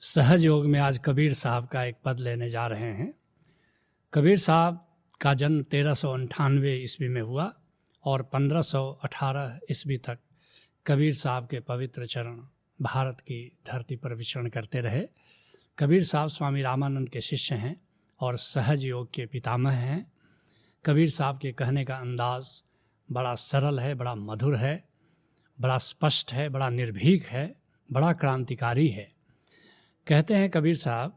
सहज योग में आज कबीर साहब का एक पद लेने जा रहे हैं। कबीर साहब का जन्म 1398 ईस्वी में हुआ और 1518 ईस्वी तक कबीर साहब के पवित्र चरण भारत की धरती पर विचरण करते रहे। कबीर साहब स्वामी रामानंद के शिष्य हैं और सहज योग के पितामह हैं। कबीर साहब के कहने का अंदाज़ बड़ा सरल है, बड़ा मधुर है, बड़ा स्पष्ट है, बड़ा निर्भीक है, बड़ा क्रांतिकारी है। कहते हैं कबीर साहब,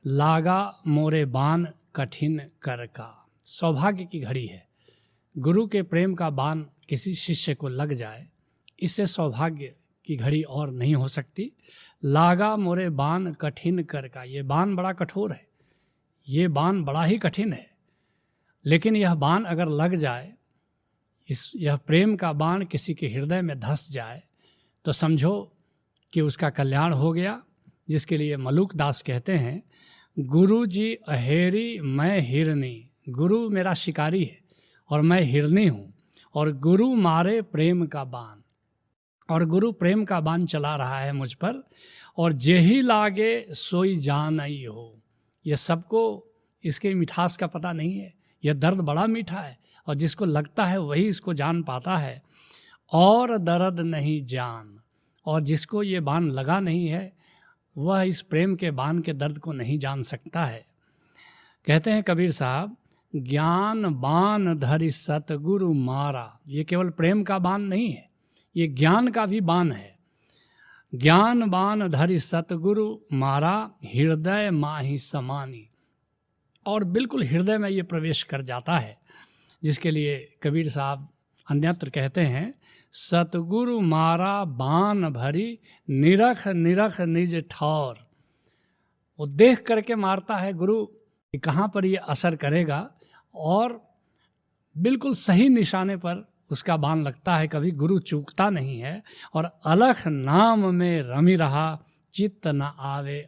लागा मोरे बाण कठिन कर का। सौभाग्य की घड़ी है, गुरु के प्रेम का बाण किसी शिष्य को लग जाए, इससे सौभाग्य की घड़ी और नहीं हो सकती। लागा मोरे बाण कठिन कर का, ये बाण बड़ा कठोर है, ये बाण बड़ा ही कठिन है, लेकिन यह बाण अगर लग जाए, यह प्रेम का बाण किसी के हृदय में धंस जाए तो समझो कि उसका कल्याण हो गया। जिसके लिए मलुक दास कहते हैं, गुरु जी अहेरी मैं हिरनी। गुरु मेरा शिकारी है और मैं हिरनी हूँ, और गुरु मारे प्रेम का बाण, और गुरु प्रेम का बाण चला रहा है मुझ पर, और जेही लागे सोई जान आई हो। यह सबको इसके मिठास का पता नहीं है, यह दर्द बड़ा मीठा है और जिसको लगता है वही इसको जान पाता है। और दर्द नहीं जान, और जिसको ये बाण लगा नहीं है वह इस प्रेम के बाण के दर्द को नहीं जान सकता है। कहते हैं कबीर साहब, ज्ञान बाण धरि सतगुरु मारा। ये केवल प्रेम का बाण नहीं है, ये ज्ञान का भी बाण है। ज्ञान बाण धरि सतगुरु मारा, हृदय माही समानी। और बिल्कुल हृदय में ये प्रवेश कर जाता है, जिसके लिए कबीर साहब अन्यत्र कहते हैं, सतगुरु मारा बाण भरी, निरख निरख निज ठौर। वो देख करके मारता है गुरु कि कहाँ पर ये असर करेगा, और बिल्कुल सही निशाने पर उसका बाण लगता है, कभी गुरु चूकता नहीं है। और अलख नाम में रमी रहा, चित्त न आवे।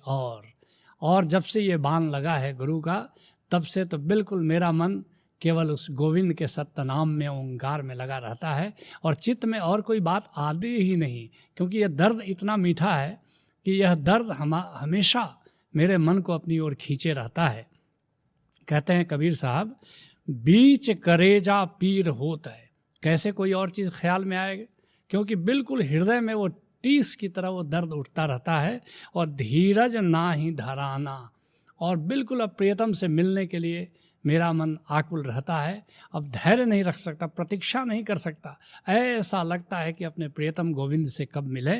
और जब से ये बाण लगा है गुरु का, तब से तो बिल्कुल मेरा मन केवल उस गोविंद के सत्य नाम में, ओंकार में लगा रहता है, और चित्त में और कोई बात आती ही नहीं, क्योंकि यह दर्द इतना मीठा है कि यह दर्द हमेशा मेरे मन को अपनी ओर खींचे रहता है। कहते हैं कबीर साहब, बीच करेजा पीर होता है। कैसे कोई और चीज़ ख्याल में आएगा, क्योंकि बिल्कुल हृदय में वो टीस की तरह वो दर्द उठता रहता है। और धीरज ना ही धराना, और बिल्कुल अब प्रियतम से मिलने के लिए मेरा मन आकुल रहता है, अब धैर्य नहीं रख सकता, प्रतीक्षा नहीं कर सकता। ऐसा लगता है कि अपने प्रियतम गोविंद से कब मिले।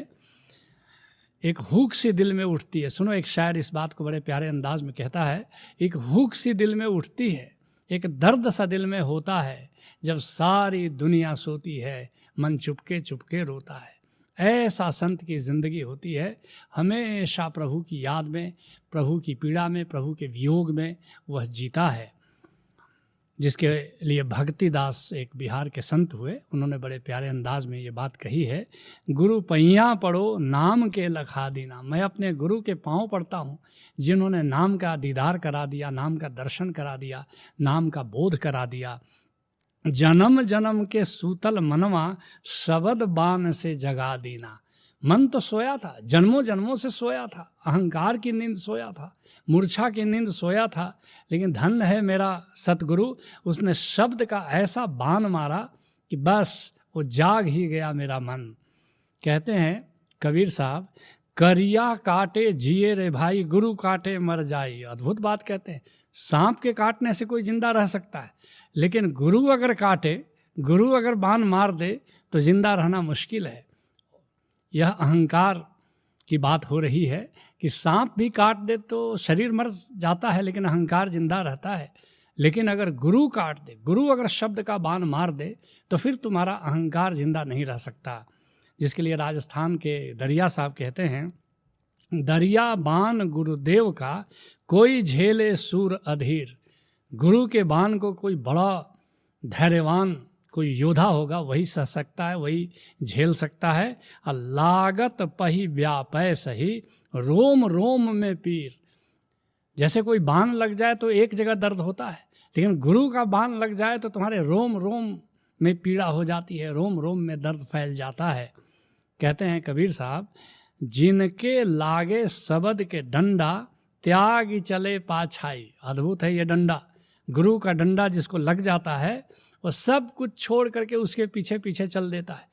एक हुक सी दिल में उठती है। सुनो, एक शायर इस बात को बड़े प्यारे अंदाज में कहता है, एक हुक सी दिल में उठती है, एक दर्द सा दिल में होता है, जब सारी दुनिया सोती है, मन चुपके चुपके रोता है। ऐसा संत की ज़िंदगी होती है, हमेशा प्रभु की याद में, प्रभु की पीड़ा में, प्रभु के वियोग में वह जीता है। जिसके लिए भक्तिदास एक बिहार के संत हुए, उन्होंने बड़े प्यारे अंदाज में ये बात कही है, गुरु पैया पढ़ो नाम के लखा दीना। मैं अपने गुरु के पाँव पढ़ता हूँ, जिन्होंने नाम का दीदार करा दिया, नाम का दर्शन करा दिया, नाम का बोध करा दिया। जन्म जन्म के सूतल मनवा, शबद बाण से जगा दीना। मन तो सोया था, जन्मों जन्मों से सोया था, अहंकार की नींद सोया था, मूर्छा की नींद सोया था, लेकिन धन्य है मेरा सतगुरु, उसने शब्द का ऐसा बाण मारा कि बस वो जाग ही गया मेरा मन। कहते हैं कबीर साहब, करिया काटे जिए रे भाई, गुरु काटे मर जाई। अद्भुत बात कहते हैं, सांप के काटने से कोई जिंदा रह सकता है, लेकिन गुरु अगर काटे, गुरु अगर बाण मार दे तो जिंदा रहना मुश्किल है। यह अहंकार की बात हो रही है कि सांप भी काट दे तो शरीर मर जाता है, लेकिन अहंकार जिंदा रहता है। लेकिन अगर गुरु काट दे, गुरु अगर शब्द का बाण मार दे, तो फिर तुम्हारा अहंकार जिंदा नहीं रह सकता। जिसके लिए राजस्थान के दरिया साहब कहते हैं, दरिया बाण गुरुदेव का, कोई झेले सूर अधीर। गुरु के बाण को कोई बड़ा धैर्यवान, कोई योद्धा होगा, वही सह सकता है, वही झेल सकता है। लागत पही व्यापय सही, रोम रोम में पीर। जैसे कोई बाण लग जाए तो एक जगह दर्द होता है, लेकिन गुरु का बाण लग जाए तो तुम्हारे रोम रोम में पीड़ा हो जाती है, रोम रोम में दर्द फैल जाता है। कहते हैं कबीर साहब, जिनके लागे शब्द के डंडा त्याग चले पाछाई। अद्भुत है ये डंडा, गुरु का डंडा जिसको लग जाता है वो सब कुछ छोड़ करके उसके पीछे पीछे चल देता है।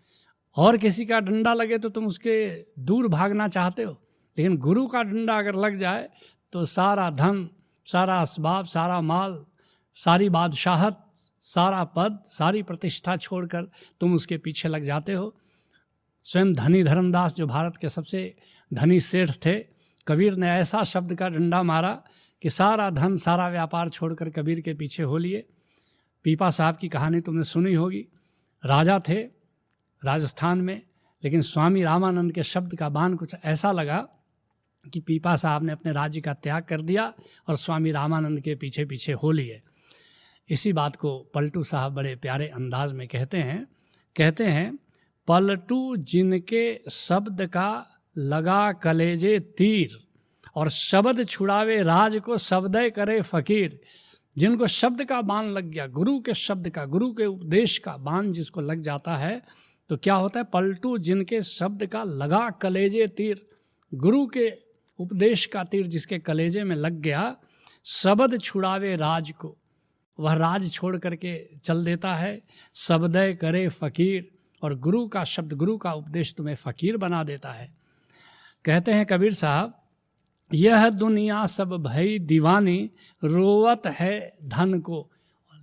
और किसी का डंडा लगे तो तुम उसके दूर भागना चाहते हो, लेकिन गुरु का डंडा अगर लग जाए तो सारा धन, सारा असबाब, सारा माल, सारी बादशाहत, सारा पद, सारी प्रतिष्ठा छोड़कर तुम उसके पीछे लग जाते हो। स्वयं धनी धर्मदास जो भारत के सबसे धनी सेठ थे, कबीर ने ऐसा शब्द का डंडा मारा कि सारा धन, सारा व्यापार छोड़कर कबीर के पीछे हो लिए। पीपा साहब की कहानी तुमने सुनी होगी। राजा थे राजस्थान में, लेकिन स्वामी रामानंद के शब्द का बाण कुछ ऐसा लगा कि पीपा साहब ने अपने राज्य का त्याग कर दिया और स्वामी रामानंद के पीछे पीछे हो लिए। इसी बात को पलटू साहब बड़े प्यारे अंदाज में कहते हैं पलटू जिनके शब्द का लगा कलेजे तीर, और शब्द छुड़ावे राज को शब्दय करे फकीर। जिनको शब्द का बाण लग गया, गुरु के शब्द का, गुरु के उपदेश का बाण जिसको लग जाता है तो क्या होता है? पलटू जिनके शब्द का लगा कलेजे तीर, गुरु के उपदेश का तीर जिसके कलेजे में लग गया, शब्द छुड़ावे राज को, वह राज छोड़ करके चल देता है। शब्दय करे फकीर, और गुरु का शब्द, गुरु का उपदेश तुम्हें फकीर बना देता है। कहते हैं कबीर साहब, यह दुनिया सब भई दीवानी, रोवत है धन को।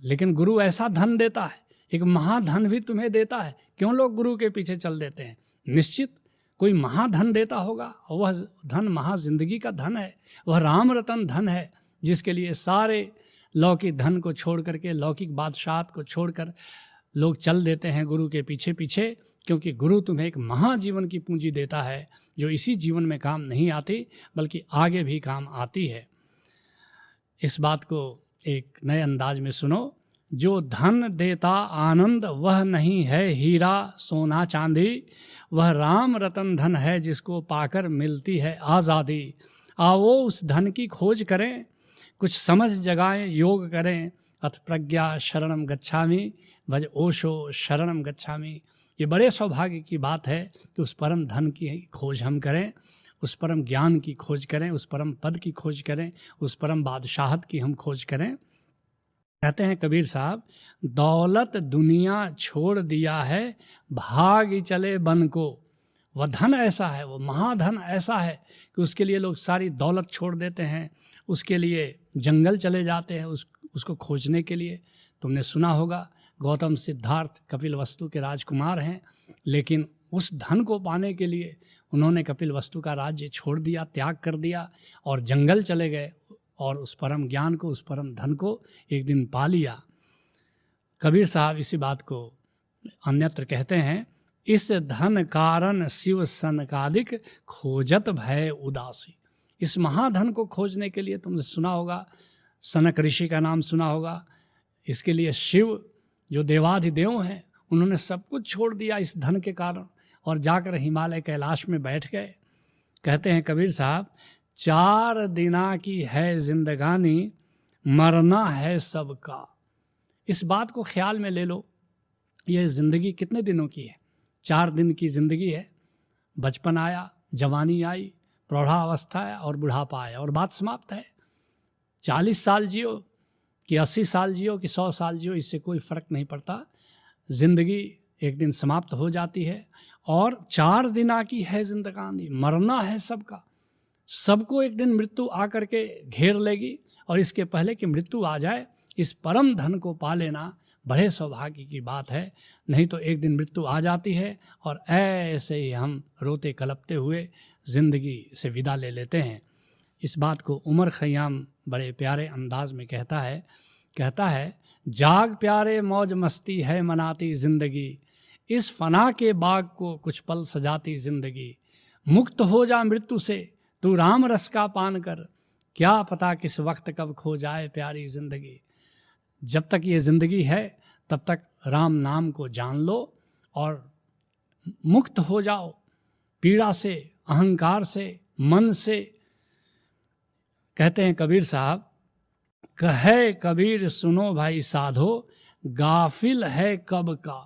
लेकिन गुरु ऐसा धन देता है, एक महाधन भी तुम्हें देता है। क्यों लोग गुरु के पीछे चल देते हैं? निश्चित कोई महाधन देता होगा, और वह धन महाजिंदगी का धन है, वह राम रतन धन है, जिसके लिए सारे लौकिक धन को छोड़ करके, लौकिक बादशाहत को छोड़कर लोग चल देते हैं गुरु के पीछे पीछे। क्योंकि गुरु तुम्हें एक महाजीवन की पूंजी देता है, जो इसी जीवन में काम नहीं आती बल्कि आगे भी काम आती है। इस बात को एक नए अंदाज में सुनो। जो धन देता आनंद वह नहीं है हीरा सोना चांदी, वह राम रतन धन है जिसको पाकर मिलती है आज़ादी। आओ उस धन की खोज करें, कुछ समझ जगाएं, योग करें। अथ प्रज्ञा शरणम गच्छामि, भज ओशो शरणम गच्छामि। ये बड़े सौभाग्य की बात है कि उस परम धन की खोज हम करें, उस परम ज्ञान की खोज करें, उस परम पद की खोज करें, उस परम बादशाहत की हम खोज करें। कहते हैं कबीर साहब, दौलत दुनिया छोड़ दिया है, भाग चले बन को। वह धन ऐसा है, वो महाधन ऐसा है कि उसके लिए लोग सारी दौलत छोड़ देते हैं, उसके लिए जंगल चले जाते हैं उसको खोजने के लिए। तुमने सुना होगा, गौतम सिद्धार्थ कपिलवस्तु के राजकुमार हैं, लेकिन उस धन को पाने के लिए उन्होंने कपिलवस्तु का राज्य छोड़ दिया, त्याग कर दिया और जंगल चले गए, और उस परम ज्ञान को, उस परम धन को एक दिन पा लिया। कबीर साहब इसी बात को अन्यत्र कहते हैं, इस धन कारण शिव सनकादिक खोजत भय उदासी। इस महाधन को खोजने के लिए तुमने सुना होगा, सनक ऋषि का नाम सुना होगा। इसके लिए शिव जो देवाधिदेव हैं, उन्होंने सब कुछ छोड़ दिया इस धन के कारण और जाकर हिमालय कैलाश में बैठ गए। कहते हैं कबीर साहब, 4 दिना की है जिंदगानी, मरना है सबका। इस बात को ख्याल में ले लो, ये ज़िंदगी कितने दिनों की है? 4 दिन की ज़िंदगी है। बचपन आया, जवानी आई, प्रौढ़ावस्था आया और बुढ़ापा आया, और बात समाप्त है। 40 साल जियो कि 80 साल जियो कि 100 साल जियो, इससे कोई फ़र्क नहीं पड़ता। ज़िंदगी एक दिन समाप्त हो जाती है, और 4 दिना की है जिंदगानी, मरना है सबका। सबको एक दिन मृत्यु आकर के घेर लेगी, और इसके पहले कि मृत्यु आ जाए, इस परम धन को पा लेना बड़े सौभाग्य की बात है। नहीं तो एक दिन मृत्यु आ जाती है और ऐसे ही हम रोते कलपते हुए ज़िंदगी से विदा ले लेते हैं। इस बात को उमर खयाम बड़े प्यारे अंदाज में कहता है, जाग प्यारे मौज मस्ती है मनाती ज़िंदगी, इस फना के बाग को कुछ पल सजाती ज़िंदगी। मुक्त हो जा मृत्यु से तू राम रस का पान कर, क्या पता किस वक्त कब खो जाए प्यारी ज़िंदगी। जब तक ये ज़िंदगी है तब तक राम नाम को जान लो और मुक्त हो जाओ पीड़ा से, अहंकार से, मन से। कहते हैं कबीर साहब, कहे कबीर सुनो भाई साधो, गाफिल है कब का।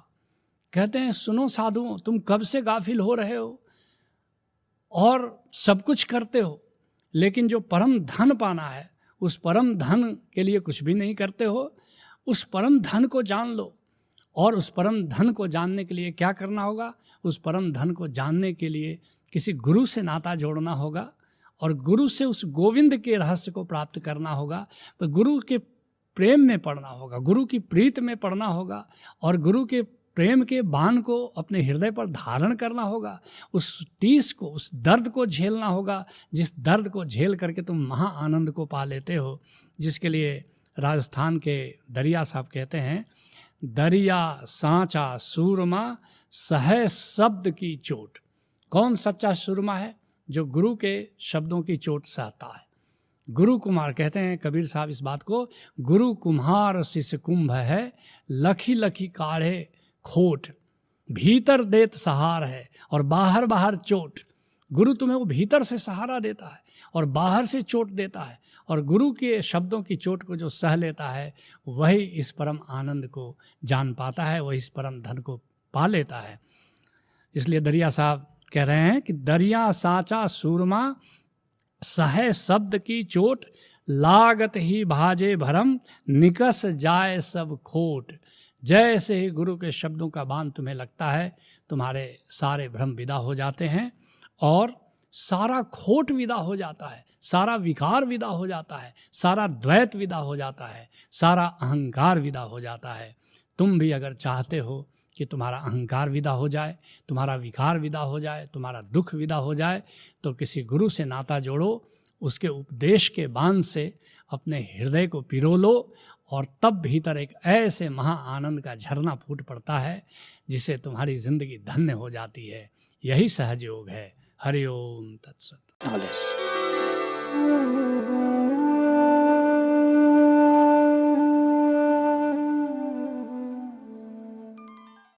कहते हैं सुनो साधुओं, तुम कब से गाफिल हो रहे हो और सब कुछ करते हो, लेकिन जो परम धन पाना है उस परम धन के लिए कुछ भी नहीं करते हो। उस परम धन को जान लो, और उस परम धन को जानने के लिए क्या करना होगा? उस परम धन को जानने के लिए किसी गुरु से नाता जोड़ना होगा, और गुरु से उस गोविंद के रहस्य को प्राप्त करना होगा। तो गुरु के प्रेम में पड़ना होगा, गुरु की प्रीत में पड़ना होगा, और गुरु के प्रेम के बाण को अपने हृदय पर धारण करना होगा। उस टीस को, उस दर्द को झेलना होगा, जिस दर्द को झेल करके तुम महा आनंद को पा लेते हो। जिसके लिए राजस्थान के दरिया साहब कहते हैं, दरिया सांचा सूरमा सह शब्द की चोट। कौन सच्चा सूरमा है? जो गुरु के शब्दों की चोट सहता है। गुरु कुम्हार, कहते हैं कबीर साहब इस बात को, गुरु कुम्हार शिष्य कुंभ है, लखी लखी काढ़े खोट, भीतर देत सहार है और बाहर बाहर चोट। गुरु तुम्हें वो भीतर से सहारा देता है और बाहर से चोट देता है, और गुरु के शब्दों की चोट को जो सह लेता है वही इस परम आनंद को जान पाता है, वही इस परम धन को पा लेता है। इसलिए दरिया साहब कह रहे हैं कि दरिया सांचा सूरमा सह शब्द की चोट, लागत ही भाजे भरम निकस जाए सब खोट। जैसे ही गुरु के शब्दों का बाण तुम्हें लगता है, तुम्हारे सारे भ्रम विदा हो जाते हैं और सारा खोट विदा हो जाता है, सारा विकार विदा हो जाता है, सारा द्वैत विदा हो जाता है, सारा अहंकार विदा हो जाता है। तुम भी अगर चाहते हो कि तुम्हारा अहंकार विदा हो जाए, तुम्हारा विकार विदा हो जाए, तुम्हारा दुख विदा हो जाए, तो किसी गुरु से नाता जोड़ो, उसके उपदेश के बाण से अपने हृदय को पिरो लो, और तब भीतर एक ऐसे महा आनंद का झरना फूट पड़ता है जिससे तुम्हारी जिंदगी धन्य हो जाती है। यही सहज योग है। हरि ओम तत्सत।